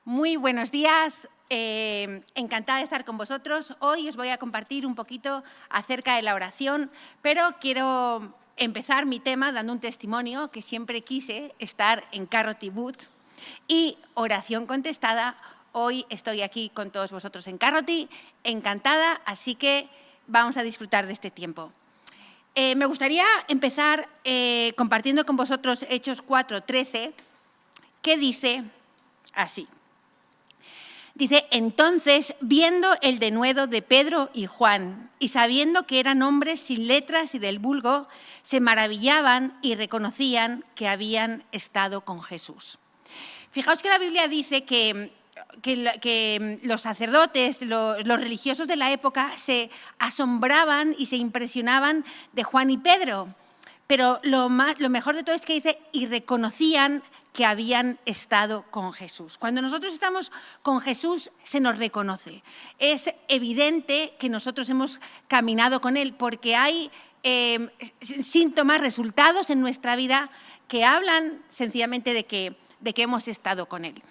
Muy buenos días, encantada de estar con vosotros. Hoy os voy a compartir un poquito acerca de la oración, pero quiero empezar mi tema dando un testimonio que siempre quise estar en Carroti Booth y oración contestada. Hoy estoy aquí con todos vosotros en Carroti, encantada, así que vamos a disfrutar de este tiempo. Me gustaría empezar compartiendo con vosotros Hechos 4:13, que dice así. Dice, entonces, viendo el denuedo de Pedro y Juan, y sabiendo que eran hombres sin letras y del vulgo, se maravillaban y reconocían que habían estado con Jesús. Fijaos que la Biblia dice que los sacerdotes, los religiosos de la época, se asombraban y se impresionaban de Juan y Pedro. Pero lo mejor de todo es que dice, y reconocían que habían estado con Jesús. Cuando nosotros estamos con Jesús, se nos reconoce. Es evidente que nosotros hemos caminado con Él, porque hay síntomas, resultados en nuestra vida que hablan sencillamente de que hemos estado con Él.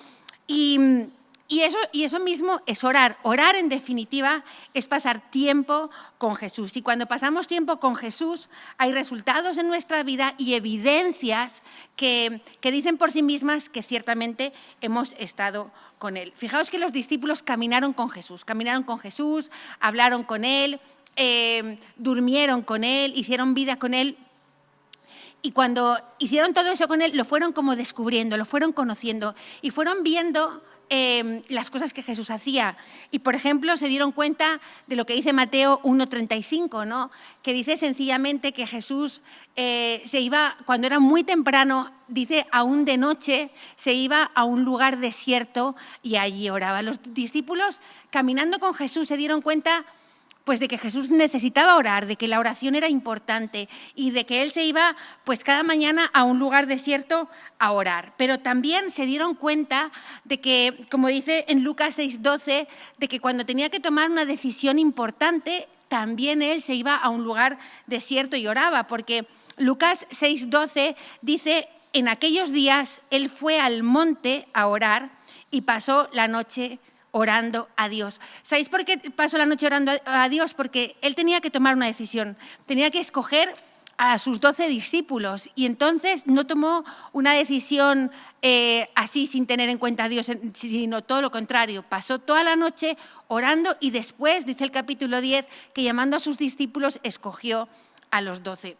Y eso mismo es orar. Orar, en definitiva, es pasar tiempo con Jesús. Y cuando pasamos tiempo con Jesús, hay resultados en nuestra vida y evidencias que dicen por sí mismas que ciertamente hemos estado con Él. Fijaos que los discípulos caminaron con Jesús, hablaron con Él, durmieron con Él, hicieron vida con Él. Y cuando hicieron todo eso con Él, lo fueron como descubriendo, lo fueron conociendo y fueron viendo las cosas que Jesús hacía. Y, por ejemplo, se dieron cuenta de lo que dice Mateo 1:35, ¿no? Que dice sencillamente que Jesús se iba, cuando era muy temprano, dice aún de noche, se iba a un lugar desierto y allí oraba. Los discípulos, caminando con Jesús, se dieron cuenta pues de que Jesús necesitaba orar, de que la oración era importante y de que Él se iba pues cada mañana a un lugar desierto a orar. Pero también se dieron cuenta de que, como dice en Lucas 6:12, de que cuando tenía que tomar una decisión importante, también Él se iba a un lugar desierto y oraba, porque Lucas 6:12 dice, en aquellos días Él fue al monte a orar y pasó la noche orando a Dios. ¿Sabéis por qué pasó la noche orando a Dios? Porque Él tenía que tomar una decisión, tenía que escoger a sus 12 discípulos y entonces no tomó una decisión así sin tener en cuenta a Dios, sino todo lo contrario. Pasó toda la noche orando y después, dice el capítulo 10, que llamando a sus discípulos escogió a los 12.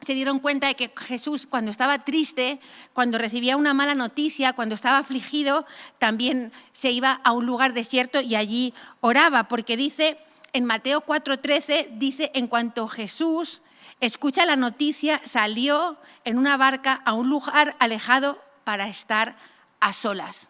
Se dieron cuenta de que Jesús, cuando estaba triste, cuando recibía una mala noticia, cuando estaba afligido, también se iba a un lugar desierto y allí oraba, porque dice, en Mateo 4:13, dice, en cuanto Jesús escucha la noticia, salió en una barca a un lugar alejado para estar a solas.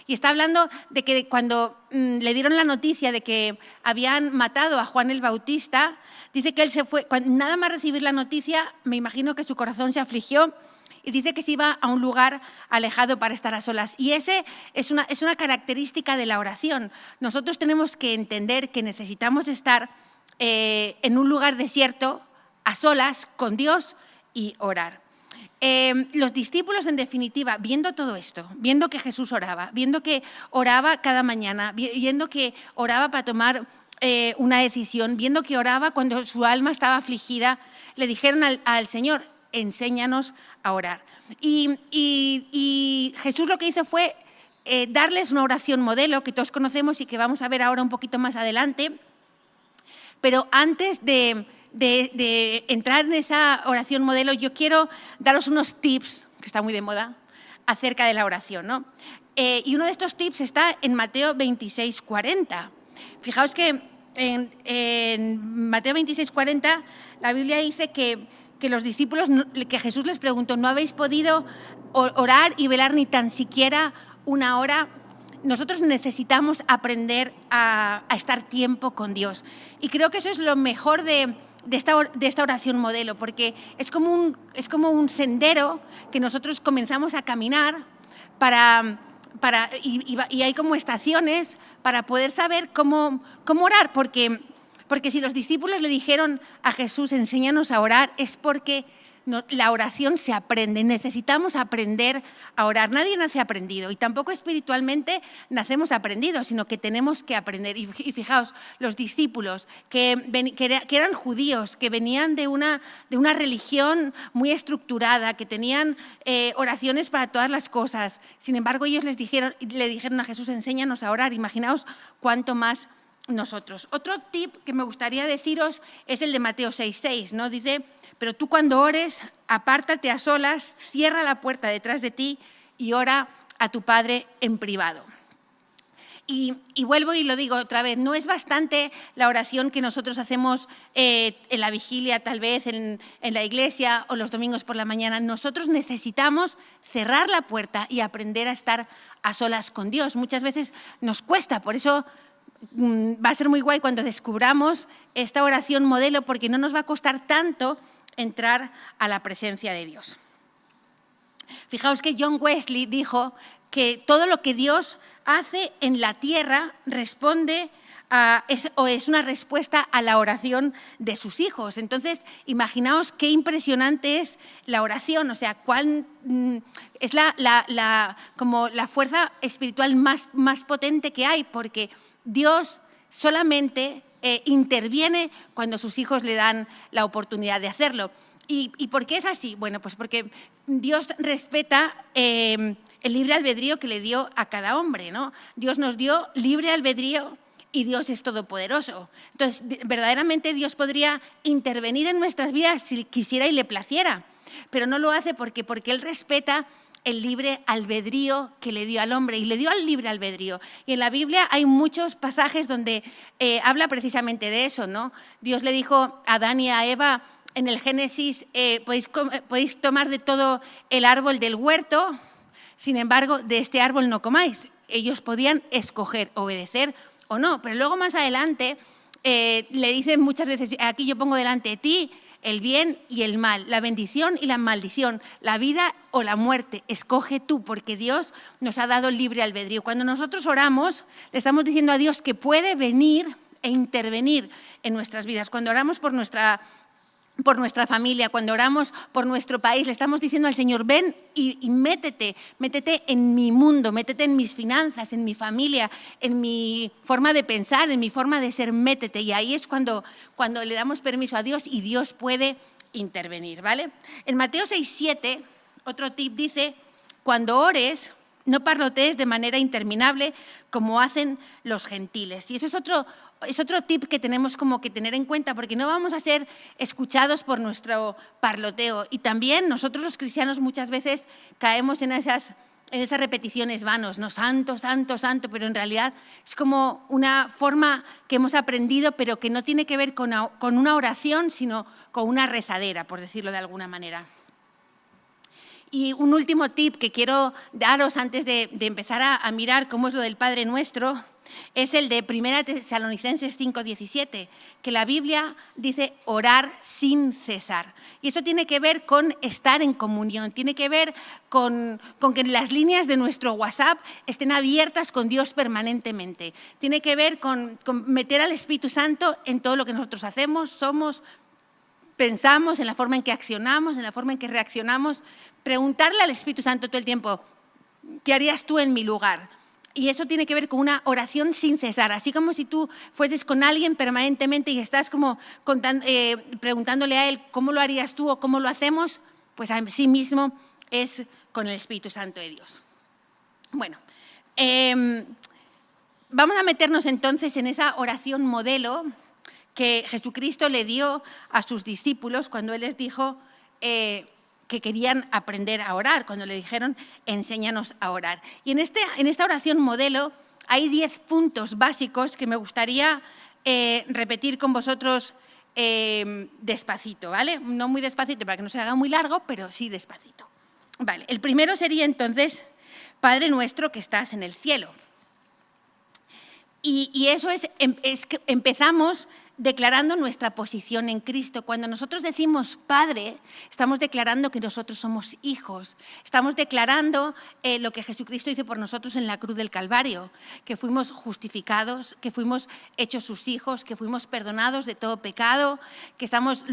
Y está hablando de que cuando le dieron la noticia de que habían matado a Juan el Bautista, dice que él se fue, nada más recibir la noticia, me imagino que su corazón se afligió y dice que se iba a un lugar alejado para estar a solas. Y ese es una característica de la oración. Nosotros tenemos que entender que necesitamos estar en un lugar desierto, a solas, con Dios y orar. Los discípulos, en definitiva, viendo todo esto, viendo que Jesús oraba, viendo que oraba cada mañana, viendo que oraba para tomar una decisión, viendo que oraba cuando su alma estaba afligida, le dijeron al Señor, enséñanos a orar. Y Jesús lo que hizo fue darles una oración modelo que todos conocemos y que vamos a ver ahora un poquito más adelante. Pero antes de entrar en esa oración modelo, yo quiero daros unos tips, que está muy de moda, acerca de la oración, ¿no? Y uno de estos tips está en Mateo 26:40. Fijaos que en Mateo 26:40 la Biblia dice que los discípulos, que Jesús les preguntó, ¿no habéis podido orar y velar ni tan siquiera una hora? Nosotros necesitamos aprender a estar tiempo con Dios. Y creo que eso es lo mejor de esta oración modelo, porque es como un sendero que nosotros comenzamos a caminar y hay como estaciones para poder saber cómo orar, porque si los discípulos le dijeron a Jesús, enséñanos a orar, es porque la oración se aprende, necesitamos aprender a orar. Nadie nace aprendido y tampoco espiritualmente nacemos aprendidos, sino que tenemos que aprender. Y fijaos, los discípulos que eran judíos, que venían de una religión muy estructurada, que tenían oraciones para todas las cosas. Sin embargo, ellos le dijeron a Jesús, enséñanos a orar. Imaginaos cuánto más nosotros. Otro tip que me gustaría deciros es el de Mateo 6:6, ¿no? Dice, pero tú cuando ores, apártate a solas, cierra la puerta detrás de ti y ora a tu Padre en privado. Y vuelvo y lo digo otra vez, no es bastante la oración que nosotros hacemos en la vigilia, tal vez en la iglesia o los domingos por la mañana. Nosotros necesitamos cerrar la puerta y aprender a estar a solas con Dios. Muchas veces nos cuesta, por eso va a ser muy guay cuando descubramos esta oración modelo, porque no nos va a costar tanto entrar a la presencia de Dios. Fijaos que John Wesley dijo que todo lo que Dios hace en la tierra responde es una respuesta a la oración de sus hijos. Entonces, imaginaos qué impresionante es la oración, o sea, es como la fuerza espiritual más potente que hay, porque Dios solamente interviene cuando sus hijos le dan la oportunidad de hacerlo. ¿Y por qué es así? Bueno, pues porque Dios respeta el libre albedrío que le dio a cada hombre, ¿no? Dios nos dio libre albedrío y Dios es todopoderoso. Entonces, verdaderamente Dios podría intervenir en nuestras vidas si quisiera y le placiera, pero no lo hace porque Él respeta el libre albedrío que le dio al hombre y le dio al libre albedrío. Y en la Biblia hay muchos pasajes donde habla precisamente de eso, ¿no? Dios le dijo a Adán y a Eva en el Génesis, podéis tomar de todo el árbol del huerto, sin embargo, de este árbol no comáis. Ellos podían escoger obedecer o no, pero luego más adelante le dicen muchas veces, aquí yo pongo delante de ti el bien y el mal, la bendición y la maldición, la vida o la muerte, escoge tú, porque Dios nos ha dado libre albedrío. Cuando nosotros oramos, le estamos diciendo a Dios que puede venir e intervenir en nuestras vidas. Cuando oramos por nuestra familia, cuando oramos por nuestro país, le estamos diciendo al Señor, ven y métete en mi mundo, métete en mis finanzas, en mi familia, en mi forma de pensar, en mi forma de ser, métete. Y ahí es cuando le damos permiso a Dios y Dios puede intervenir, ¿vale? En Mateo 6:7, otro tip dice, cuando ores, no parlotees de manera interminable como hacen los gentiles. Y eso es otro tip que tenemos como que tener en cuenta, porque no vamos a ser escuchados por nuestro parloteo. Y también nosotros los cristianos muchas veces caemos en esas repeticiones vanas, ¿no? Santo, santo, santo, pero en realidad es como una forma que hemos aprendido, pero que no tiene que ver con una oración, sino con una rezadera, por decirlo de alguna manera. Y un último tip que quiero daros antes de empezar a mirar cómo es lo del Padre Nuestro es el de 1 Tesalonicenses 5:17, que la Biblia dice orar sin cesar. Y eso tiene que ver con estar en comunión, tiene que ver con que las líneas de nuestro WhatsApp estén abiertas con Dios permanentemente. Tiene que ver con meter al Espíritu Santo en todo lo que nosotros hacemos, somos, pensamos, en la forma en que accionamos, en la forma en que reaccionamos. Preguntarle al Espíritu Santo todo el tiempo, ¿qué harías tú en mi lugar? Y eso tiene que ver con una oración sin cesar, así como si tú fueses con alguien permanentemente y estás como preguntándole a él cómo lo harías tú o cómo lo hacemos, pues a sí mismo es con el Espíritu Santo de Dios. Bueno, vamos a meternos entonces en esa oración modelo que Jesucristo le dio a sus discípulos cuando Él les dijo que querían aprender a orar, cuando le dijeron, enséñanos a orar. Y en esta oración modelo hay 10 puntos básicos que me gustaría repetir con vosotros despacito, ¿vale? No muy despacito para que no se haga muy largo, pero sí despacito. Vale, el primero sería entonces, Padre nuestro que estás en el cielo. Y eso es que empezamos declarando nuestra posición en Cristo. Cuando nosotros decimos Padre, estamos declarando que nosotros somos hijos. Estamos declarando lo que Jesucristo hizo por nosotros en la cruz del Calvario, que fuimos justificados, que fuimos hechos sus hijos, que fuimos perdonados de todo pecado, que estamos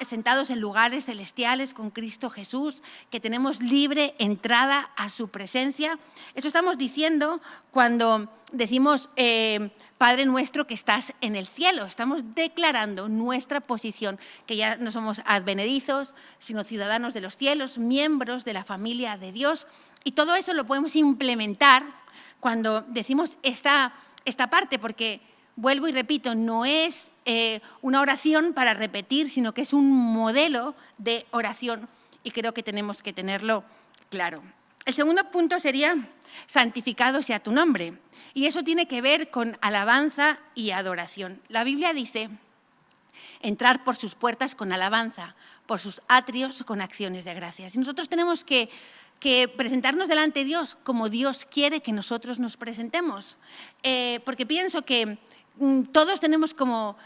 sentados en lugares celestiales con Cristo Jesús, que tenemos libre entrada a su presencia. Eso estamos diciendo cuando decimos Padre nuestro que estás en el cielo. Estamos declarando nuestra posición, que ya no somos advenedizos, sino ciudadanos de los cielos, miembros de la familia de Dios. Y todo eso lo podemos implementar cuando decimos esta parte, porque, vuelvo y repito, no es una oración para repetir, sino que es un modelo de oración y creo que tenemos que tenerlo claro. El segundo punto sería: santificado sea tu nombre. Y eso tiene que ver con alabanza y adoración. La Biblia dice: entrar por sus puertas con alabanza, por sus atrios con acciones de gracias. Y nosotros tenemos que presentarnos delante de Dios como Dios quiere que nosotros nos presentemos. Porque pienso que todos tenemos como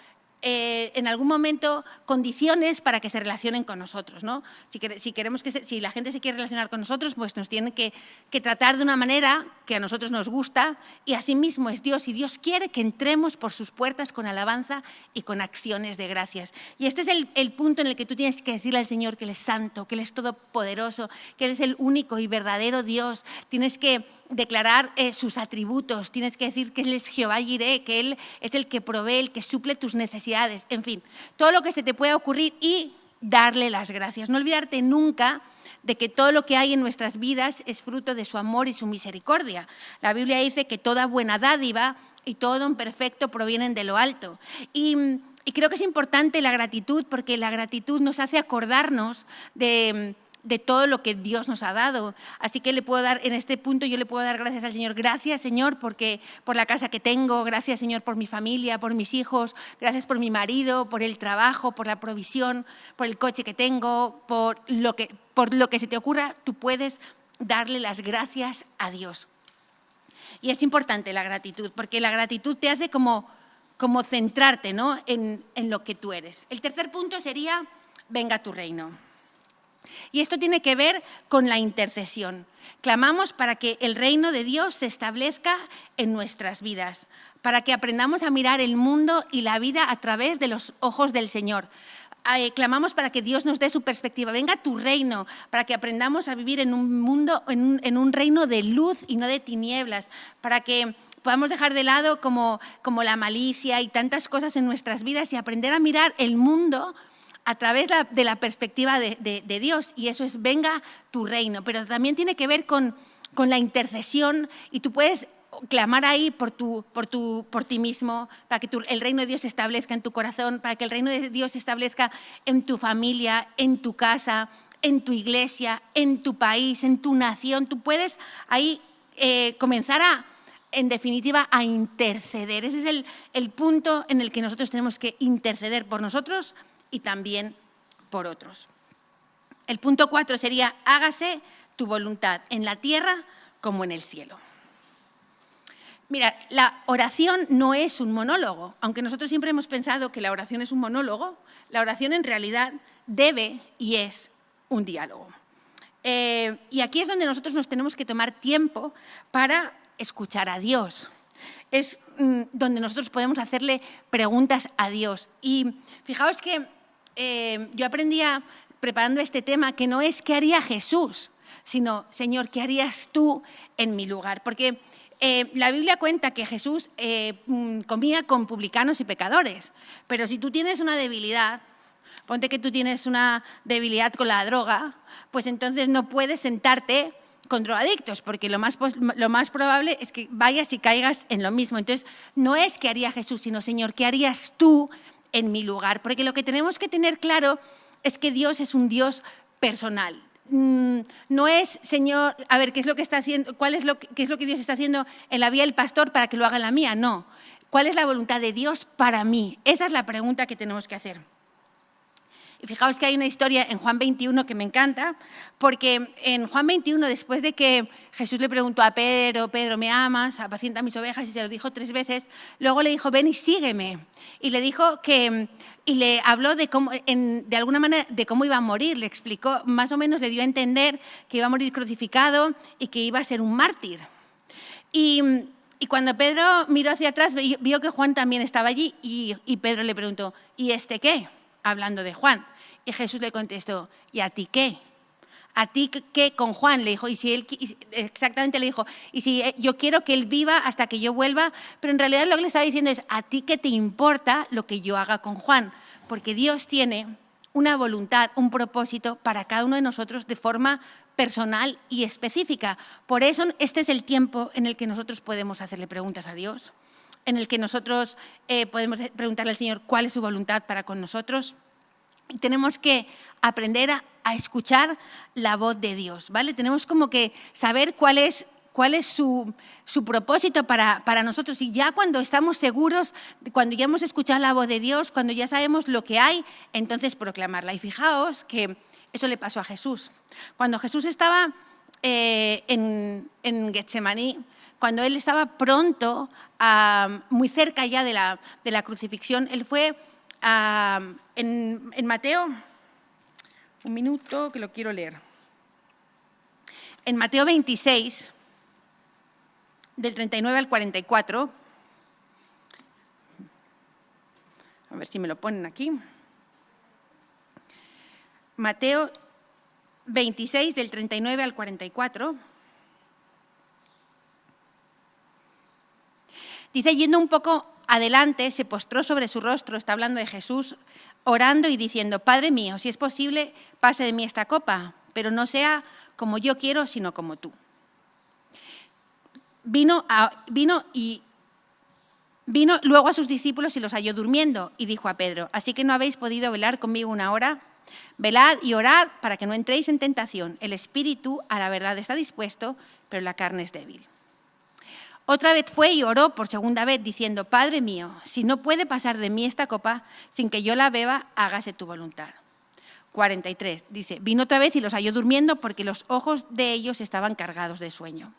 en algún momento condiciones para que se relacionen con nosotros, ¿no? Si queremos si la gente se quiere relacionar con nosotros, pues nos tienen que tratar de una manera que a nosotros nos gusta, y así mismo es Dios, y Dios quiere que entremos por sus puertas con alabanza y con acciones de gracias. Y este es el punto en el que tú tienes que decirle al Señor que Él es santo, que Él es todopoderoso, que Él es el único y verdadero Dios. Tienes que declarar sus atributos, tienes que decir que Él es Jehová Jireh, que Él es el que provee, el que suple tus necesidades, en fin, todo lo que se te pueda ocurrir, y darle las gracias. No olvidarte nunca de que todo lo que hay en nuestras vidas es fruto de su amor y su misericordia. La Biblia dice que toda buena dádiva y todo don perfecto provienen de lo alto. Y creo que es importante la gratitud, porque la gratitud nos hace acordarnos de todo lo que Dios nos ha dado. Así que en este punto yo le puedo dar gracias al Señor. Gracias, Señor, por la casa que tengo. Gracias, Señor, por mi familia, por mis hijos. Gracias por mi marido, por el trabajo, por la provisión, por el coche que tengo, por lo que se te ocurra. Tú puedes darle las gracias a Dios. Y es importante la gratitud, porque la gratitud te hace como centrarte, ¿no?, en lo que tú eres. El tercer punto sería: venga tu reino. Y esto tiene que ver con la intercesión. Clamamos para que el reino de Dios se establezca en nuestras vidas, para que aprendamos a mirar el mundo y la vida a través de los ojos del Señor. Clamamos para que Dios nos dé su perspectiva. Venga tu reino, para que aprendamos a vivir en un mundo, en un reino de luz y no de tinieblas, para que podamos dejar de lado como la malicia y tantas cosas en nuestras vidas y aprender a mirar el mundo a través de la perspectiva de Dios, y eso es: venga tu reino. Pero también tiene que ver con la intercesión, y tú puedes clamar ahí por ti mismo, para que el reino de Dios se establezca en tu corazón, para que el reino de Dios se establezca en tu familia, en tu casa, en tu iglesia, en tu país, en tu nación. Tú puedes ahí comenzar en definitiva, a interceder. Ese es el punto en el que nosotros tenemos que interceder por nosotros y también por otros. El punto 4 sería: hágase tu voluntad en la tierra como en el cielo. Mira, la oración no es un monólogo. Aunque nosotros siempre hemos pensado que la oración es un monólogo, la oración en realidad debe y es un diálogo. Y aquí es donde nosotros nos tenemos que tomar tiempo para escuchar a Dios. Es donde nosotros podemos hacerle preguntas a Dios. Y fijaos que yo aprendía, preparando este tema, que no es ¿qué haría Jesús?, sino: Señor, ¿qué harías tú en mi lugar? Porque la Biblia cuenta que Jesús comía con publicanos y pecadores, pero si tú tienes una debilidad, ponte que tú tienes una debilidad con la droga, pues entonces no puedes sentarte con drogadictos, porque lo más probable es que vayas y caigas en lo mismo. Entonces, no es ¿qué haría Jesús?, sino: Señor, ¿qué harías tú en mi lugar? Porque lo que tenemos que tener claro es que Dios es un Dios personal. No es: Señor, a ver, ¿qué es lo que está haciendo? ¿Qué es lo que Dios está haciendo en la vida del pastor para que lo haga en la mía? No. ¿Cuál es la voluntad de Dios para mí? Esa es la pregunta que tenemos que hacer. Y fijaos que hay una historia en Juan 21 que me encanta, porque en Juan 21, después de que Jesús le preguntó a Pedro, Pedro, ¿me amas? Apacienta mis ovejas, y se lo dijo 3 veces, luego le dijo, ven y sígueme. Y le dijo y le habló de cómo, de alguna manera, de cómo iba a morir. Le explicó, más o menos le dio a entender que iba a morir crucificado y que iba a ser un mártir. Y cuando Pedro miró hacia atrás, vio que Juan también estaba allí y Pedro le preguntó, ¿y este qué? Hablando de Juan. Y Jesús le contestó, ¿y a ti qué? ¿A ti qué con Juan? Le dijo, y si él, exactamente le dijo, y si yo quiero que él viva hasta que yo vuelva, pero en realidad lo que le estaba diciendo es, ¿a ti qué te importa lo que yo haga con Juan? Porque Dios tiene una voluntad, un propósito para cada uno de nosotros de forma personal y específica. Por eso este es el tiempo en el que nosotros podemos hacerle preguntas a Dios, en el que nosotros podemos preguntarle al Señor cuál es su voluntad para con nosotros. Y tenemos que aprender a escuchar la voz de Dios, ¿vale? Tenemos como que saber cuál es su propósito para nosotros. Y ya cuando estamos seguros, cuando ya hemos escuchado la voz de Dios, cuando ya sabemos lo que hay, entonces proclamarla. Y fijaos que eso le pasó a Jesús. Cuando Jesús estaba en Getsemaní, cuando él estaba pronto, muy cerca ya de la crucifixión, él fue en Mateo, un minuto que lo quiero leer. En Mateo 26, del 39 al 44, a ver si me lo ponen aquí. Mateo 26, del 39 al 44. Dice, yendo un poco adelante, se postró sobre su rostro, está hablando de Jesús, orando y diciendo, Padre mío, si es posible, pase de mí esta copa, pero no sea como yo quiero, sino como tú. Vino luego a sus discípulos y los halló durmiendo, y dijo a Pedro, ¿así que no habéis podido velar conmigo una hora? Velad y orad para que no entréis en tentación. El espíritu a la verdad está dispuesto, pero la carne es débil. Otra vez fue y oró por segunda vez, diciendo, Padre mío, si no puede pasar de mí esta copa sin que yo la beba, hágase tu voluntad. 43, dice, vino otra vez y los halló durmiendo porque los ojos de ellos estaban cargados de sueño.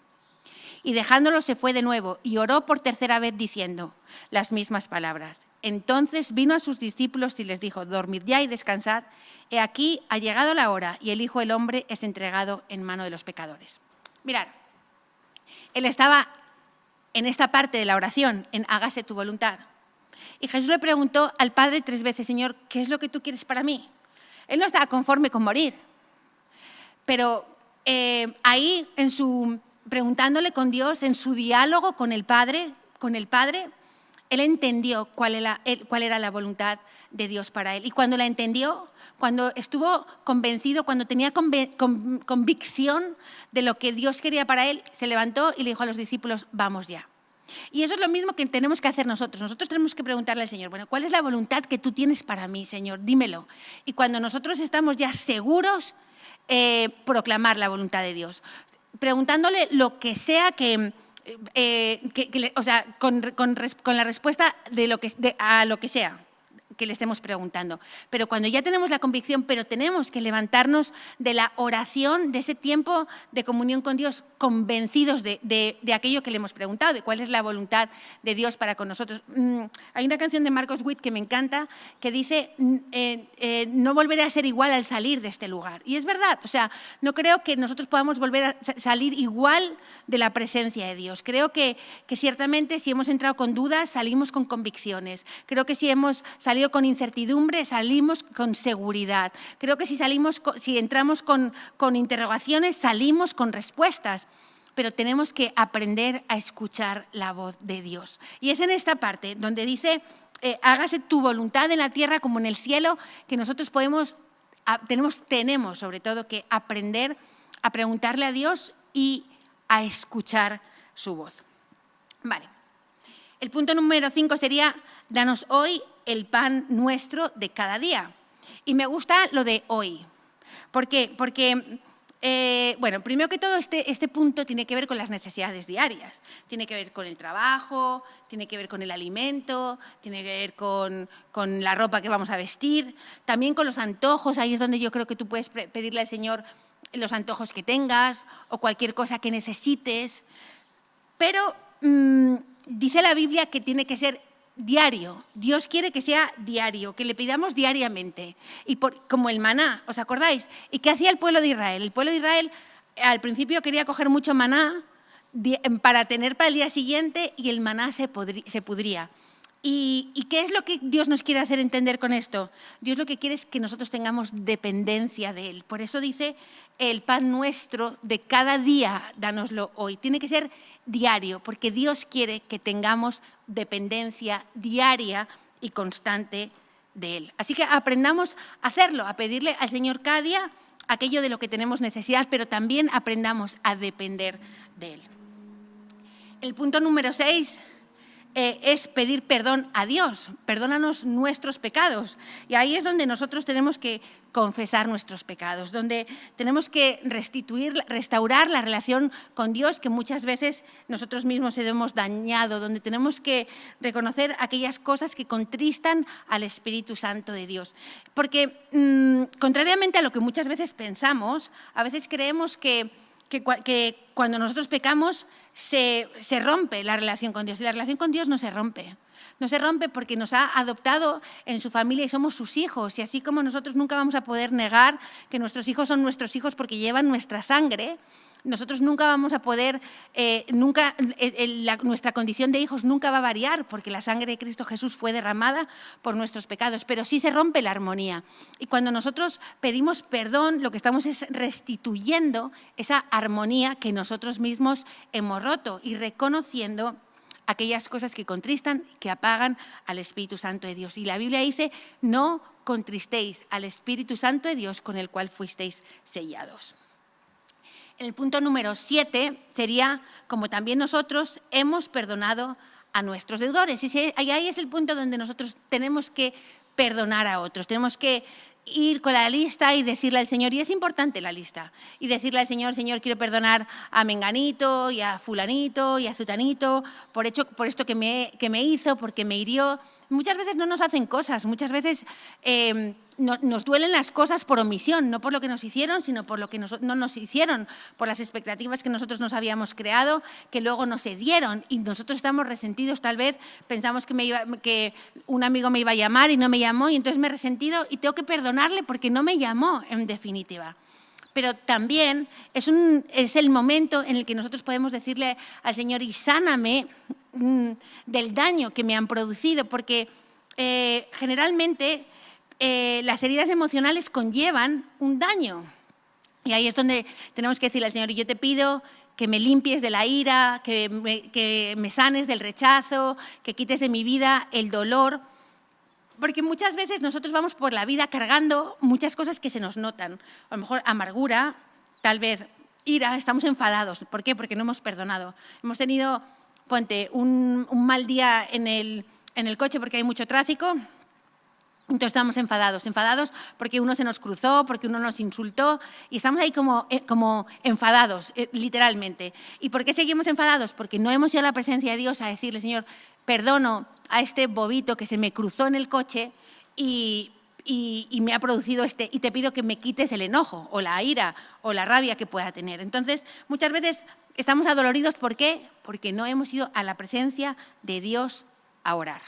Y dejándolos se fue de nuevo y oró por tercera vez diciendo las mismas palabras. Entonces vino a sus discípulos y les dijo, dormid ya y descansad. He aquí ha llegado la hora y el Hijo del Hombre es entregado en mano de los pecadores. Mirad, él estaba en esta parte de la oración, en hágase tu voluntad. Y Jesús le preguntó al Padre 3 veces, Señor, ¿qué es lo que tú quieres para mí? Él no estaba conforme con morir, pero ahí preguntándole con Dios, en su diálogo con el Padre, él entendió cuál era la voluntad de Dios para él. Y cuando la entendió, cuando estuvo convencido, cuando tenía convicción de lo que Dios quería para él, se levantó y le dijo a los discípulos, vamos ya. Y eso es lo mismo que tenemos que hacer nosotros. Nosotros tenemos que preguntarle al Señor, bueno, ¿cuál es la voluntad que tú tienes para mí, Señor? Dímelo. Y cuando nosotros estamos ya seguros, proclamar la voluntad de Dios. Preguntándole lo que sea o sea, con la respuesta a lo que sea que le estemos preguntando. Pero cuando ya tenemos la convicción, pero tenemos que levantarnos de la oración, de ese tiempo de comunión con Dios, convencidos de aquello que le hemos preguntado, de cuál es la voluntad de Dios para con nosotros. Hay una canción de Marcos Witt que me encanta, que dice, no volveré a ser igual al salir de este lugar. Y es verdad, o sea, no creo que nosotros podamos volver a salir igual de la presencia de Dios. Creo que ciertamente si hemos entrado con dudas, salimos con convicciones. Creo que si hemos salido con incertidumbre, salimos con seguridad. Creo que si entramos con interrogaciones, salimos con respuestas. Pero tenemos que aprender a escuchar la voz de Dios. Y es en esta parte donde dice, hágase tu voluntad en la tierra como en el cielo, que nosotros tenemos sobre todo que aprender a preguntarle a Dios y a escuchar su voz. Vale. El punto número 5 sería, danos hoy el pan nuestro de cada día. Y me gusta lo de hoy. ¿Por qué? Porque Bueno, primero que todo, este punto tiene que ver con las necesidades diarias. Tiene que ver con el trabajo, tiene que ver con el alimento, tiene que ver con la ropa que vamos a vestir, también con los antojos. Ahí es donde yo creo que tú puedes pedirle al Señor los antojos que tengas o cualquier cosa que necesites. Pero dice la Biblia que tiene que ser diario. Dios quiere que sea diario, que le pidamos diariamente. Y como el maná, ¿os acordáis? ¿Y qué hacía el pueblo de Israel? El pueblo de Israel al principio quería coger mucho maná para tener para el día siguiente y el maná se pudría. ¿Y qué es lo que Dios nos quiere hacer entender con esto? Dios lo que quiere es que nosotros tengamos dependencia de Él. Por eso dice, el pan nuestro de cada día, dánoslo hoy. Tiene que ser diario, porque Dios quiere que tengamos dependencia diaria y constante de Él. Así que aprendamos a hacerlo, a pedirle al Señor cada día aquello de lo que tenemos necesidad, pero también aprendamos a depender de Él. El punto número 6 es pedir perdón a Dios. Perdónanos nuestros pecados. Y ahí es donde nosotros tenemos que confesar nuestros pecados, donde tenemos que restaurar la relación con Dios que muchas veces nosotros mismos hemos dañado, donde tenemos que reconocer aquellas cosas que contristan al Espíritu Santo de Dios. Porque contrariamente a lo que muchas veces pensamos, a veces creemos que cuando nosotros pecamos se rompe la relación con Dios. Y la relación con Dios no se rompe. No se rompe porque nos ha adoptado en su familia y somos sus hijos. Y así como nosotros nunca vamos a poder negar que nuestros hijos son nuestros hijos porque llevan nuestra sangre, nosotros nunca vamos a poder, nuestra condición de hijos nunca va a variar porque la sangre de Cristo Jesús fue derramada por nuestros pecados, pero sí se rompe la armonía. Y cuando nosotros pedimos perdón, lo que estamos es restituyendo esa armonía que nosotros mismos hemos roto y reconociendo aquellas cosas que contristan, que apagan al Espíritu Santo de Dios. Y la Biblia dice, no contristéis al Espíritu Santo de Dios con el cual fuisteis sellados. El punto número 7 sería, como también nosotros hemos perdonado a nuestros deudores. Y ahí es el punto donde nosotros tenemos que perdonar a otros, tenemos que ir con la lista y decirle al Señor, y es importante la lista, y decirle al Señor, Señor, quiero perdonar a menganito y a fulanito y a zutanito por esto que me hizo, porque me hirió. Muchas veces no nos hacen cosas, muchas veces nos duelen las cosas por omisión, no por lo que nos hicieron, sino por lo que no nos hicieron, por las expectativas que nosotros nos habíamos creado, que luego no se dieron, y nosotros estamos resentidos. Tal vez pensamos que un amigo me iba a llamar y no me llamó, y entonces me he resentido y tengo que perdonarle porque no me llamó, en definitiva. Pero también es el momento en el que nosotros podemos decirle al Señor, y sáname del daño que me han producido, porque generalmente las heridas emocionales conllevan un daño. Y ahí es donde tenemos que decirle al Señor, yo te pido que me limpies de la ira, que me sanes del rechazo, que quites de mi vida el dolor. Porque muchas veces nosotros vamos por la vida cargando muchas cosas que se nos notan. A lo mejor amargura, tal vez ira, estamos enfadados. ¿Por qué? Porque no hemos perdonado. Hemos tenido, ponte, un mal día en el coche porque hay mucho tráfico. Entonces estamos enfadados porque uno se nos cruzó, porque uno nos insultó, y estamos ahí como enfadados, literalmente. ¿Y por qué seguimos enfadados? Porque no hemos ido a la presencia de Dios a decirle, Señor, perdono a este bobito que se me cruzó en el coche y me ha producido y te pido que me quites el enojo o la ira o la rabia que pueda tener. Entonces, muchas veces estamos adoloridos. ¿Por qué? Porque no hemos ido a la presencia de Dios a orar.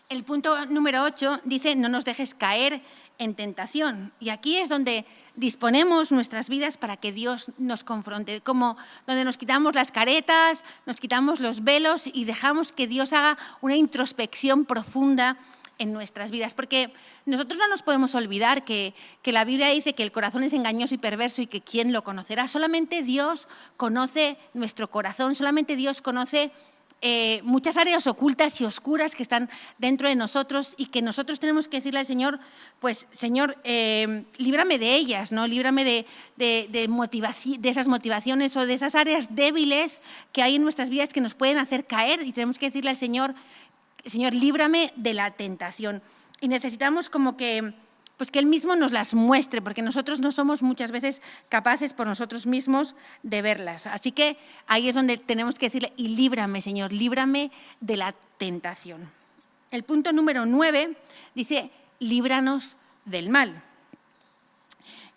El punto número 8 dice, no nos dejes caer en tentación. Y aquí es donde disponemos nuestras vidas para que Dios nos confronte, como donde nos quitamos las caretas, nos quitamos los velos y dejamos que Dios haga una introspección profunda en nuestras vidas. Porque nosotros no nos podemos olvidar que la Biblia dice que el corazón es engañoso y perverso y que ¿quién lo conocerá? Solamente Dios conoce nuestro corazón, solamente Dios conoce muchas áreas ocultas y oscuras que están dentro de nosotros y que nosotros tenemos que decirle al Señor, pues Señor, líbrame de ellas, ¿no? Líbrame de esas motivaciones o de esas áreas débiles que hay en nuestras vidas que nos pueden hacer caer, y tenemos que decirle al Señor, Señor, líbrame de la tentación. Y necesitamos como que pues que Él mismo nos las muestre, porque nosotros no somos muchas veces capaces por nosotros mismos de verlas. Así que ahí es donde tenemos que decirle, y líbrame, Señor, líbrame de la tentación. El punto número 9 dice, líbranos del mal.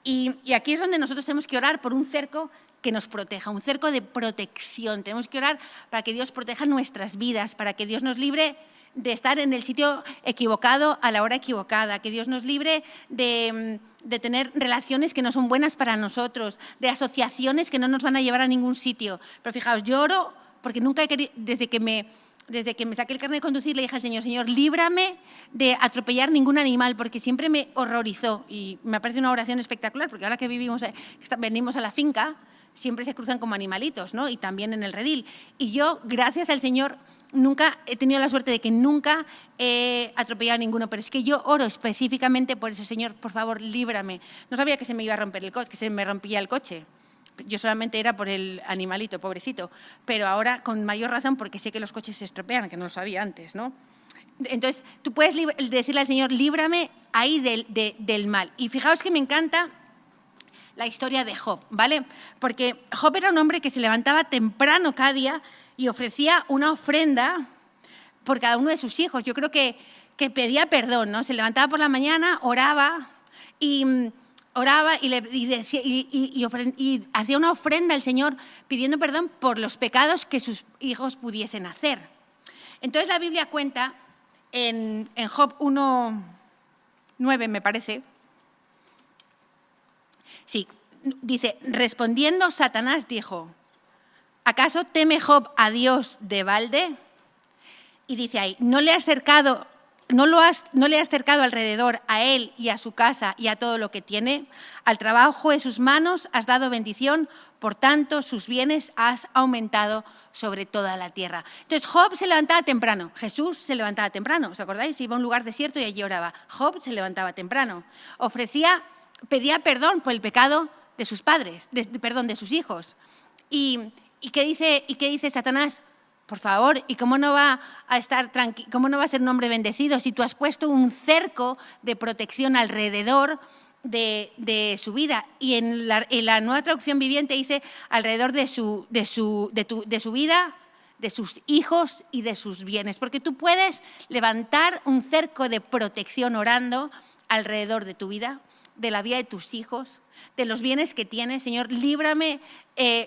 Y aquí es donde nosotros tenemos que orar por un cerco que nos proteja, un cerco de protección. Tenemos que orar para que Dios proteja nuestras vidas, para que Dios nos libre de estar en el sitio equivocado a la hora equivocada, que Dios nos libre de tener relaciones que no son buenas para nosotros, de asociaciones que no nos van a llevar a ningún sitio. Pero fijaos, yo oro porque nunca he querido, desde que me saqué el carnet de conducir, le dije al Señor, Señor, líbrame de atropellar ningún animal, porque siempre me horrorizó. Y me parece una oración espectacular, porque ahora que venimos a la finca, siempre se cruzan como animalitos, ¿no? Y también en el redil. Y yo, gracias al Señor, nunca he tenido la suerte de que nunca he atropellado a ninguno, pero es que yo oro específicamente por eso, Señor, por favor, líbrame. No sabía que se me iba a romper el coche, que se me rompía el coche. Yo solamente era por el animalito, pobrecito, pero ahora con mayor razón porque sé que los coches se estropean, que no lo sabía antes, ¿no? Entonces, tú puedes decirle al Señor, líbrame ahí del mal. Y fijaos que me encanta la historia de Job, ¿vale? Porque Job era un hombre que se levantaba temprano cada día y ofrecía una ofrenda por cada uno de sus hijos. Yo creo que pedía perdón, ¿no? Se levantaba por la mañana, oraba y hacía una ofrenda al Señor pidiendo perdón por los pecados que sus hijos pudiesen hacer. Entonces la Biblia cuenta en Job 1:9, me parece. Sí, dice, respondiendo Satanás dijo, ¿acaso teme Job a Dios de balde? Y dice ahí, ¿no le has cercado alrededor a él y a su casa y a todo lo que tiene? Al trabajo de sus manos has dado bendición, por tanto sus bienes has aumentado sobre toda la tierra. Entonces Job se levantaba temprano, Jesús se levantaba temprano, ¿os acordáis? Iba a un lugar desierto y allí oraba. Job se levantaba temprano, pedía perdón por el pecado de sus padres, de sus hijos. ¿Y qué dice Satanás? Por favor, ¿y cómo no va a estar tranquilo? ¿Cómo no va a ser un hombre bendecido si tú has puesto un cerco de protección alrededor de su vida? Y en la Nueva Traducción Viviente dice alrededor de su vida, de sus hijos y de sus bienes. Porque tú puedes levantar un cerco de protección orando alrededor de tu vida, de la vida de tus hijos, de los bienes que tienes. Señor, líbrame.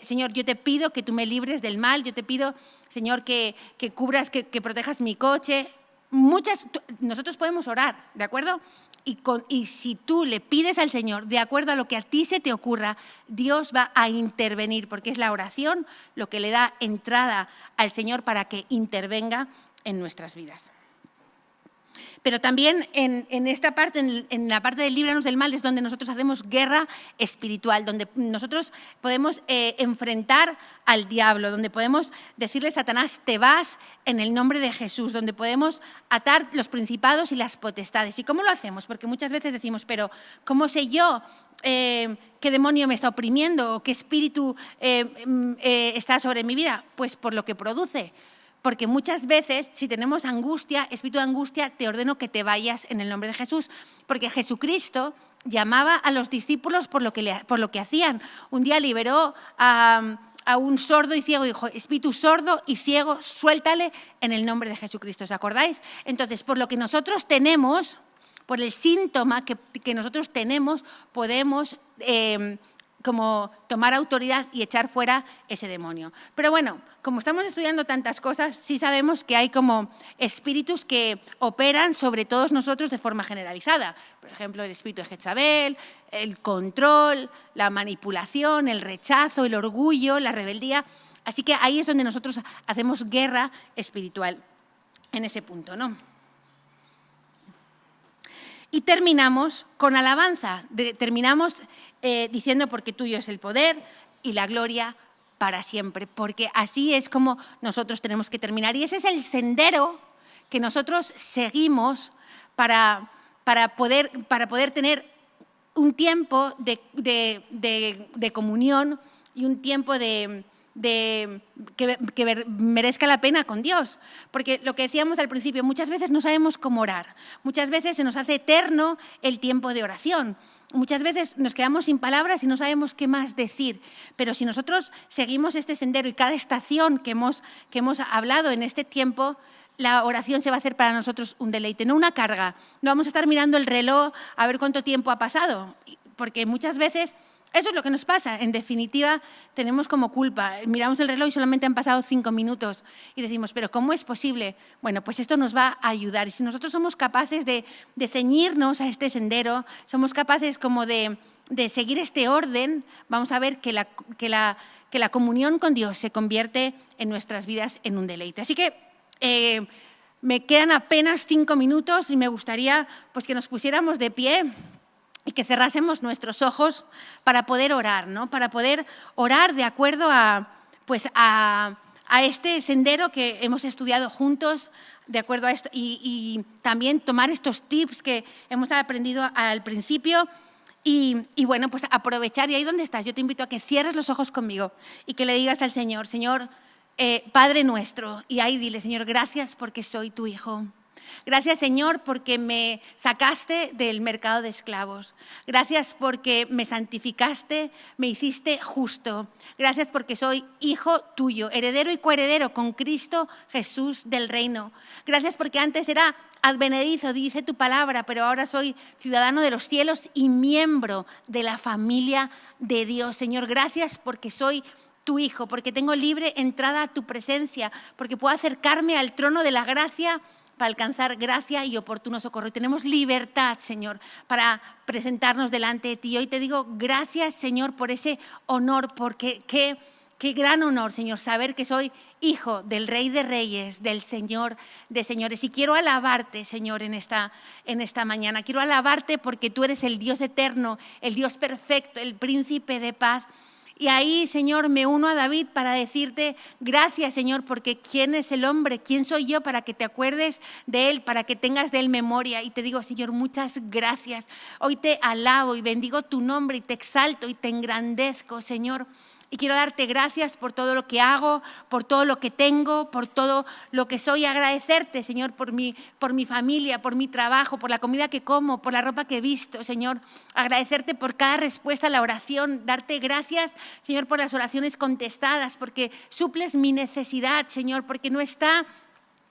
Señor, yo te pido que tú me libres del mal. Yo te pido, Señor, que cubras, que protejas mi coche. Nosotros podemos orar, ¿de acuerdo? Y si tú le pides al Señor, de acuerdo a lo que a ti se te ocurra, Dios va a intervenir, porque es la oración lo que le da entrada al Señor para que intervenga en nuestras vidas. Pero también en esta parte, en la parte de líbranos del mal, es donde nosotros hacemos guerra espiritual, donde nosotros podemos enfrentar al diablo, donde podemos decirle a Satanás, te vas en el nombre de Jesús, donde podemos atar los principados y las potestades. ¿Y cómo lo hacemos? Porque muchas veces decimos, pero ¿cómo sé yo qué demonio me está oprimiendo o qué espíritu está sobre mi vida? Pues por lo que produce. Porque muchas veces, si tenemos angustia, espíritu de angustia, te ordeno que te vayas en el nombre de Jesús. Porque Jesucristo llamaba a los discípulos por lo que hacían. Un día liberó a un sordo y ciego y dijo, espíritu sordo y ciego, suéltale en el nombre de Jesucristo. ¿Os acordáis? Entonces, por lo que nosotros tenemos, por el síntoma que nosotros tenemos, podemos como tomar autoridad y echar fuera ese demonio. Pero bueno, como estamos estudiando tantas cosas, sí sabemos que hay como espíritus que operan sobre todos nosotros de forma generalizada. Por ejemplo, el espíritu de Jezabel, el control, la manipulación, el rechazo, el orgullo, la rebeldía. Así que ahí es donde nosotros hacemos guerra espiritual, en ese punto, ¿no? Y terminamos con alabanza, terminamos diciendo porque tuyo es el poder y la gloria para siempre, porque así es como nosotros tenemos que terminar. Y ese es el sendero que nosotros seguimos para poder tener un tiempo de comunión y un tiempo de merezca la pena con Dios. Porque lo que decíamos al principio, muchas veces no sabemos cómo orar. Muchas veces se nos hace eterno el tiempo de oración. Muchas veces nos quedamos sin palabras y no sabemos qué más decir. Pero si nosotros seguimos este sendero y cada estación que hemos hablado en este tiempo, la oración se va a hacer para nosotros un deleite, no una carga. No vamos a estar mirando el reloj a ver cuánto tiempo ha pasado, porque muchas veces eso es lo que nos pasa. En definitiva, tenemos como culpa. Miramos el reloj y solamente han pasado 5 minutos y decimos, ¿pero cómo es posible? Bueno, pues esto nos va a ayudar. Y si nosotros somos capaces de ceñirnos a este sendero, somos capaces como de seguir este orden, vamos a ver que la comunión con Dios se convierte en nuestras vidas en un deleite. Así que me quedan apenas 5 minutos y me gustaría pues, que nos pusiéramos de pie y que cerrásemos nuestros ojos para poder orar, ¿no? Para poder orar de acuerdo a este sendero que hemos estudiado juntos, de acuerdo a esto, y también tomar estos tips que hemos aprendido al principio. Y bueno, pues aprovechar, y ahí donde estás, yo te invito a que cierres los ojos conmigo y que le digas al Señor, Señor, Padre nuestro, y ahí dile, Señor, gracias porque soy tu hijo. Gracias, Señor, porque me sacaste del mercado de esclavos. Gracias porque me santificaste, me hiciste justo. Gracias porque soy hijo tuyo, heredero y coheredero con Cristo Jesús del reino. Gracias porque antes era advenedizo, dice tu palabra, pero ahora soy ciudadano de los cielos y miembro de la familia de Dios. Señor, gracias porque soy tu hijo, porque tengo libre entrada a tu presencia, porque puedo acercarme al trono de la gracia para alcanzar gracia y oportuno socorro. Y tenemos libertad, Señor, para presentarnos delante de ti. Hoy te digo gracias, Señor, por ese honor, porque qué gran honor, Señor, saber que soy hijo del Rey de Reyes, del Señor de Señores. Y quiero alabarte, Señor, en esta mañana. Quiero alabarte porque tú eres el Dios eterno, el Dios perfecto, el príncipe de paz. Y ahí, Señor, me uno a David para decirte gracias, Señor, porque ¿quién es el hombre? ¿Quién soy yo para que te acuerdes de él, para que tengas de él memoria? Y te digo, Señor, muchas gracias. Hoy te alabo y bendigo tu nombre y te exalto y te engrandezco, Señor. Y quiero darte gracias por todo lo que hago, por todo lo que tengo, por todo lo que soy. Agradecerte, Señor, por mi familia, por mi trabajo, por la comida que como, por la ropa que he visto, Señor. Agradecerte por cada respuesta a la oración. Darte gracias, Señor, por las oraciones contestadas, porque suples mi necesidad, Señor, porque no está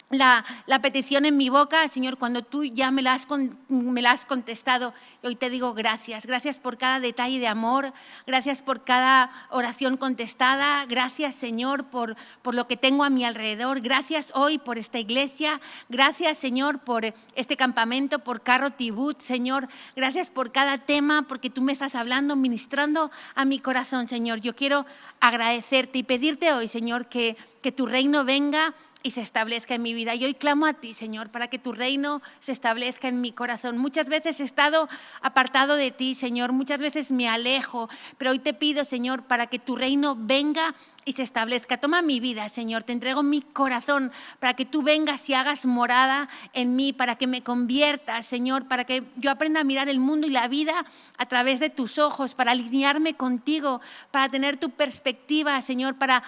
la petición en mi boca, Señor, cuando tú ya me la has contestado. Hoy te digo gracias. Gracias por cada detalle de amor. Gracias por cada oración contestada. Gracias, Señor, por lo que tengo a mi alrededor. Gracias hoy por esta iglesia. Gracias, Señor, por este campamento, por Carro Tibut, Señor. Gracias por cada tema, porque tú me estás hablando, ministrando a mi corazón, Señor. Yo quiero agradecerte y pedirte hoy, Señor, que tu reino venga y se establezca en mi vida. Y hoy clamo a ti, Señor, para que tu reino se establezca en mi corazón. Muchas veces he estado apartado de ti, Señor. Muchas veces me alejo, pero hoy te pido, Señor, para que tu reino venga y se establezca. Toma mi vida, Señor. Te entrego mi corazón para que tú vengas y hagas morada en mí, para que me conviertas, Señor, para que yo aprenda a mirar el mundo y la vida a través de tus ojos, para alinearme contigo, para tener tu perspectiva, Señor, para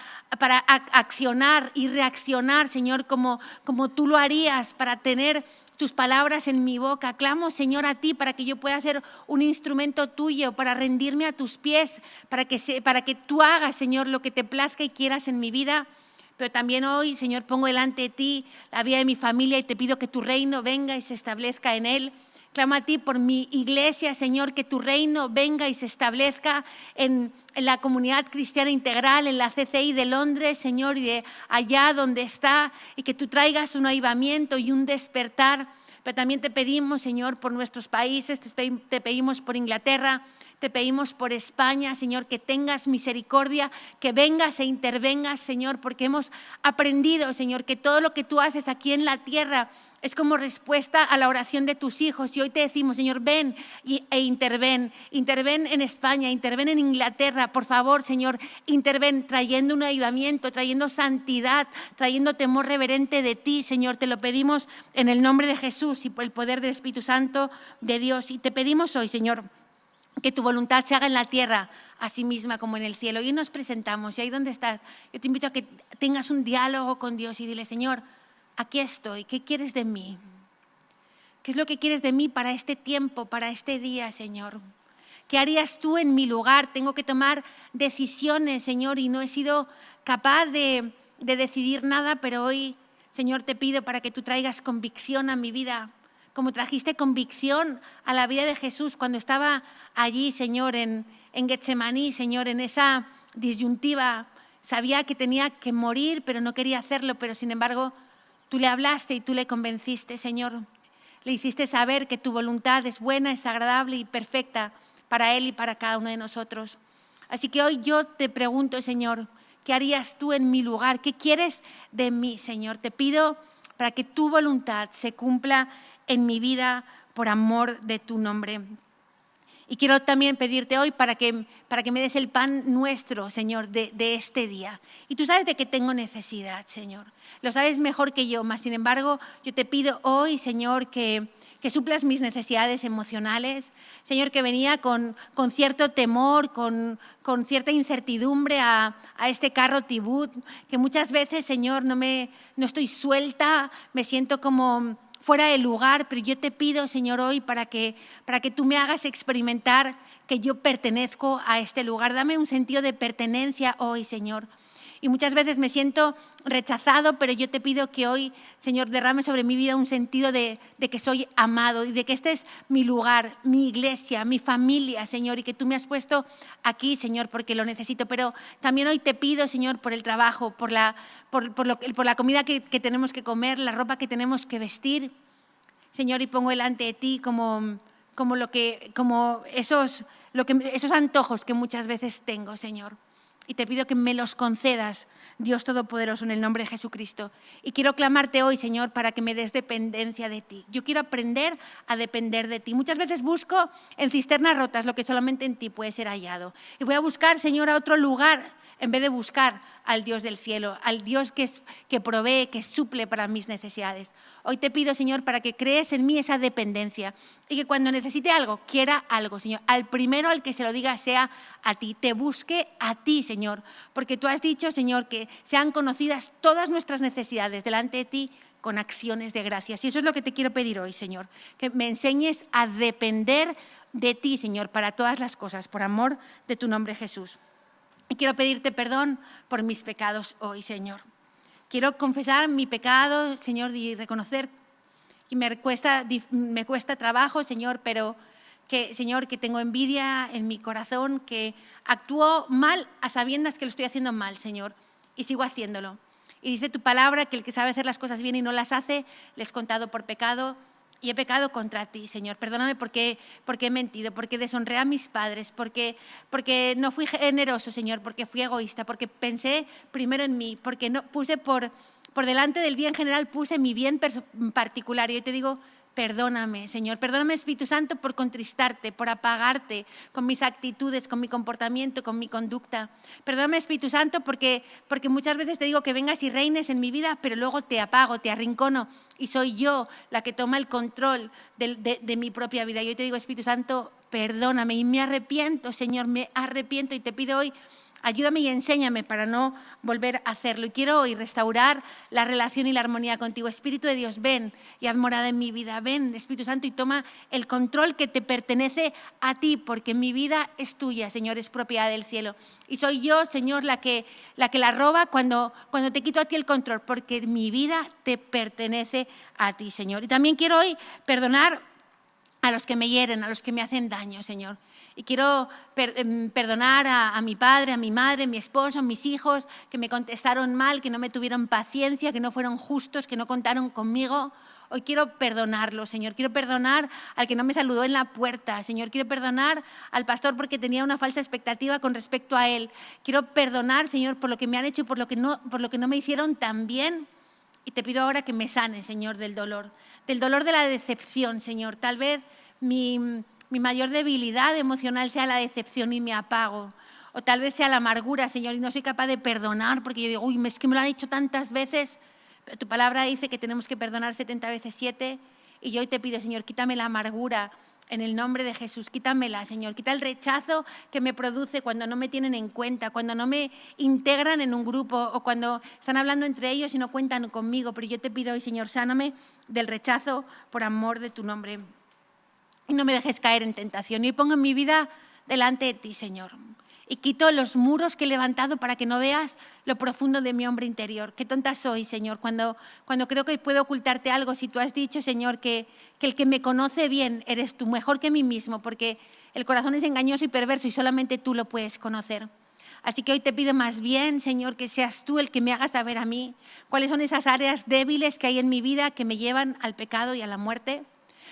accionar y reaccionar, Señor, como tú lo harías, para tener tus palabras en mi boca. Clamo, Señor, a ti para que yo pueda ser un instrumento tuyo, para rendirme a tus pies, para que tú hagas, Señor, lo que te plazca y quieras en mi vida. Pero también hoy, Señor, pongo delante de ti la vida de mi familia y te pido que tu reino venga y se establezca en él. Clamo a ti por mi iglesia, Señor, que tu reino venga y se establezca en la comunidad cristiana integral, en la CCI de Londres, Señor, y de allá donde está, y que tú traigas un avivamiento y un despertar. Pero también te pedimos, Señor, por nuestros países, te pedimos por Inglaterra, te pedimos por España, Señor, que tengas misericordia, que vengas e intervengas, Señor, porque hemos aprendido, Señor, que todo lo que tú haces aquí en la tierra es como respuesta a la oración de tus hijos. Y hoy te decimos, Señor, ven e interven en España, interven en Inglaterra, por favor, Señor, interven trayendo un avivamiento, trayendo santidad, trayendo temor reverente de ti, Señor. Te lo pedimos en el nombre de Jesús y por el poder del Espíritu Santo de Dios. Y te pedimos hoy, Señor, que tu voluntad se haga en la tierra, así misma como en el cielo. Y hoy nos presentamos, y ahí donde estás, yo te invito a que tengas un diálogo con Dios y dile: Señor, aquí estoy, ¿qué quieres de mí? ¿Qué es lo que quieres de mí para este tiempo, para este día, Señor? ¿Qué harías tú en mi lugar? Tengo que tomar decisiones, Señor, y no he sido capaz de decidir nada, pero hoy, Señor, te pido para que tú traigas convicción a mi vida, como trajiste convicción a la vida de Jesús cuando estaba allí, Señor, en Getsemaní, Señor, en esa disyuntiva. Sabía que tenía que morir, pero no quería hacerlo, pero sin embargo, tú le hablaste y tú le convenciste, Señor. Le hiciste saber que tu voluntad es buena, es agradable y perfecta para Él y para cada uno de nosotros. Así que hoy yo te pregunto, Señor, ¿qué harías tú en mi lugar? ¿Qué quieres de mí, Señor? Te pido para que tu voluntad se cumpla en mi vida por amor de tu nombre. Y quiero también pedirte hoy para que me des el pan nuestro, Señor, de este día. Y tú sabes de qué tengo necesidad, Señor. Lo sabes mejor que yo, mas sin embargo, yo te pido hoy, Señor, que suplas mis necesidades emocionales. Señor, que venía con cierto temor, con cierta incertidumbre a este carro Tibut, que muchas veces, Señor, no estoy suelta, me siento como fuera de lugar, pero yo te pido, Señor, hoy para que tú me hagas experimentar que yo pertenezco a este lugar. Dame un sentido de pertenencia hoy, Señor. Y muchas veces me siento rechazado, pero yo te pido que hoy, Señor, derrame sobre mi vida un sentido de que soy amado y de que este es mi lugar, mi iglesia, mi familia, Señor, y que tú me has puesto aquí, Señor, porque lo necesito. Pero también hoy te pido, Señor, por el trabajo, por la comida que tenemos que comer, la ropa que tenemos que vestir, Señor, y pongo delante de ti como esos antojos que muchas veces tengo, Señor. Y te pido que me los concedas, Dios Todopoderoso, en el nombre de Jesucristo. Y quiero clamarte hoy, Señor, para que me des dependencia de ti. Yo quiero aprender a depender de ti. Muchas veces busco en cisternas rotas lo que solamente en ti puede ser hallado. Y voy a buscar, Señor, a otro lugar en vez de buscar al Dios del cielo, al Dios que provee, que suple para mis necesidades. Hoy te pido, Señor, para que crees en mí esa dependencia y que cuando necesite algo, quiera algo, Señor, al primero al que se lo diga sea a ti, te busque a ti, Señor, porque tú has dicho, Señor, que sean conocidas todas nuestras necesidades delante de ti con acciones de gracias. Y eso es lo que te quiero pedir hoy, Señor, que me enseñes a depender de ti, Señor, para todas las cosas, por amor de tu nombre, Jesús. Y quiero pedirte perdón por mis pecados hoy, Señor. Quiero confesar mi pecado, Señor, y reconocer que me cuesta trabajo, Señor, pero que, Señor, que tengo envidia en mi corazón, que actúo mal a sabiendas que lo estoy haciendo mal, Señor, y sigo haciéndolo. Y dice tu palabra que el que sabe hacer las cosas bien y no las hace, le es contado por pecado. Y he pecado contra ti, Señor. Perdóname porque he mentido, porque deshonré a mis padres, porque no fui generoso, Señor, porque fui egoísta, porque pensé primero en mí, porque no puse por delante del bien general, puse mi bien particular. Y yo te digo, perdóname, Señor. Perdóname, Espíritu Santo, por contristarte, por apagarte con mis actitudes, con mi comportamiento, con mi conducta. Perdóname, Espíritu Santo, porque muchas veces te digo que vengas y reines en mi vida, pero luego te apago, te arrincono y soy yo la que toma el control de mi propia vida. Y hoy te digo, Espíritu Santo, perdóname y me arrepiento, Señor, me arrepiento y te pido hoy, ayúdame y enséñame para no volver a hacerlo. Y quiero hoy restaurar la relación y la armonía contigo. Espíritu de Dios, ven y haz morada en mi vida. Ven, Espíritu Santo, y toma el control que te pertenece a ti, porque mi vida es tuya, Señor, es propiedad del cielo. Y soy yo, Señor, la que la roba cuando te quito a ti el control, porque mi vida te pertenece a ti, Señor. Y también quiero hoy perdonar a los que me hieren, a los que me hacen daño, Señor. Y quiero perdonar a mi padre, a mi madre, a mi esposo, a mis hijos, que me contestaron mal, que no me tuvieron paciencia, que no fueron justos, que no contaron conmigo. Hoy quiero perdonarlos, Señor. Quiero perdonar al que no me saludó en la puerta, Señor. Quiero perdonar al pastor porque tenía una falsa expectativa con respecto a él. Quiero perdonar, Señor, por lo que me han hecho y por lo que no me hicieron tan bien. Y te pido ahora que me sanes, Señor, del dolor de la decepción, Señor. Tal vez mi mayor debilidad emocional sea la decepción y me apago. O tal vez sea la amargura, Señor, y no soy capaz de perdonar porque yo digo, uy, es que me lo han hecho tantas veces. Pero tu palabra dice que tenemos que perdonar 70 veces 7. Y yo hoy te pido, Señor, quítame la amargura en el nombre de Jesús. Quítamela, Señor. Quita el rechazo que me produce cuando no me tienen en cuenta, cuando no me integran en un grupo o cuando están hablando entre ellos y no cuentan conmigo. Pero yo te pido hoy, Señor, sáname del rechazo por amor de tu nombre. Y no me dejes caer en tentación. Y pongo mi vida delante de ti, Señor. Y quito los muros que he levantado para que no veas lo profundo de mi hombre interior. Qué tonta soy, Señor, cuando creo que puedo ocultarte algo. Si tú has dicho, Señor, que el que me conoce bien eres tú, mejor que mí mismo, porque el corazón es engañoso y perverso y solamente tú lo puedes conocer. Así que hoy te pido más bien, Señor, que seas tú el que me hagas saber a mí cuáles son esas áreas débiles que hay en mi vida que me llevan al pecado y a la muerte.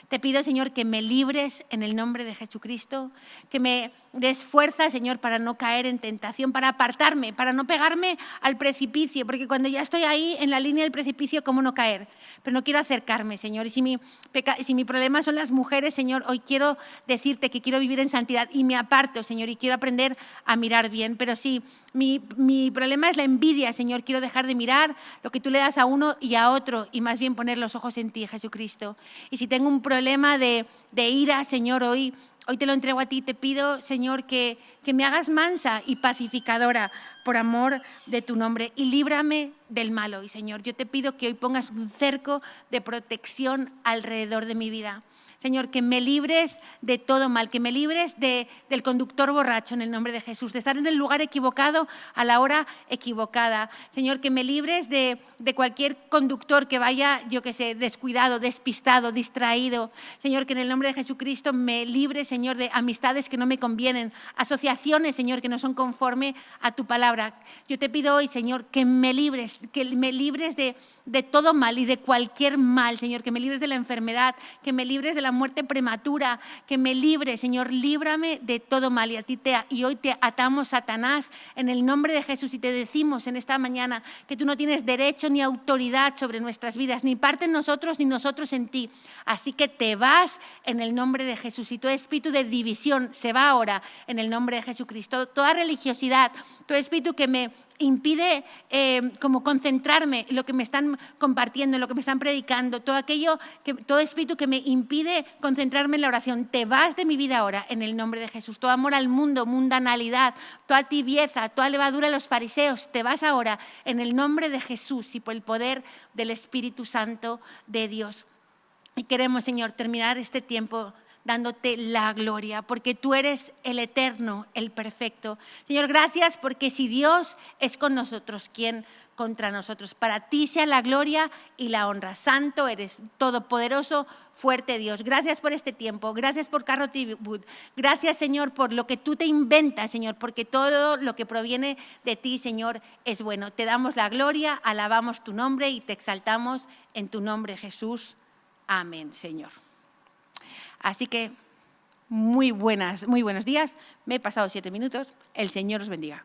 Te pido, Señor, que me libres en el nombre de Jesucristo, que me des fuerza, Señor, para no caer en tentación, para apartarme, para no pegarme al precipicio, porque cuando ya estoy ahí en la línea del precipicio, ¿cómo no caer? Pero no quiero acercarme, Señor. Y si mi problema son las mujeres, Señor, hoy quiero decirte que quiero vivir en santidad y me aparto, Señor, y quiero aprender a mirar bien. Pero si mi problema es la envidia, Señor, quiero dejar de mirar lo que tú le das a uno y a otro y más bien poner los ojos en ti, Jesucristo. Y si tengo un problema de ira, Señor, hoy te lo entrego a ti. Te pido, Señor, que me hagas mansa y pacificadora por amor de tu nombre y líbrame del malo. Y, Señor, yo te pido que hoy pongas un cerco de protección alrededor de mi vida. Señor, que me libres de todo mal, que me libres del conductor borracho en el nombre de Jesús, de estar en el lugar equivocado a la hora equivocada. Señor, que me libres de cualquier conductor que vaya, yo que sé, descuidado, despistado, distraído. Señor, que en el nombre de Jesucristo me libres, Señor, de amistades que no me convienen, asociaciones, Señor, que no son conforme a tu palabra. Yo te pido hoy, Señor, que me libres de todo mal y de cualquier mal, Señor, que me libres de la enfermedad, que me libres de la muerte prematura, que me libre, Señor, líbrame de todo mal. Y hoy te atamos, Satanás, en el nombre de Jesús, y te decimos en esta mañana que tú no tienes derecho ni autoridad sobre nuestras vidas, ni parte en nosotros ni nosotros en ti. Así que te vas en el nombre de Jesús, y todo espíritu de división se va ahora en el nombre de Jesucristo. Toda religiosidad, todo espíritu que me impide como concentrarme en lo que me están compartiendo, en lo que me están predicando, todo espíritu que me impide concentrarme en la oración, te vas de mi vida ahora en el nombre de Jesús. Todo amor al mundo, mundanalidad, toda tibieza, toda levadura de los fariseos, te vas ahora en el nombre de Jesús y por el poder del Espíritu Santo de Dios. Y queremos, Señor, terminar este tiempo dándote la gloria, porque tú eres el eterno, el perfecto. Señor, gracias, porque si Dios es con nosotros, ¿quién contra nosotros? Para ti sea la gloria y la honra. Santo eres, todopoderoso, fuerte Dios. Gracias por este tiempo, gracias por Carro TV Wood. Gracias, Señor, por lo que tú te inventas, Señor, porque todo lo que proviene de ti, Señor, es bueno. Te damos la gloria, alabamos tu nombre y te exaltamos en tu nombre, Jesús. Amén, Señor. Así que muy buenos días. Me he pasado 7 minutos. El Señor os bendiga.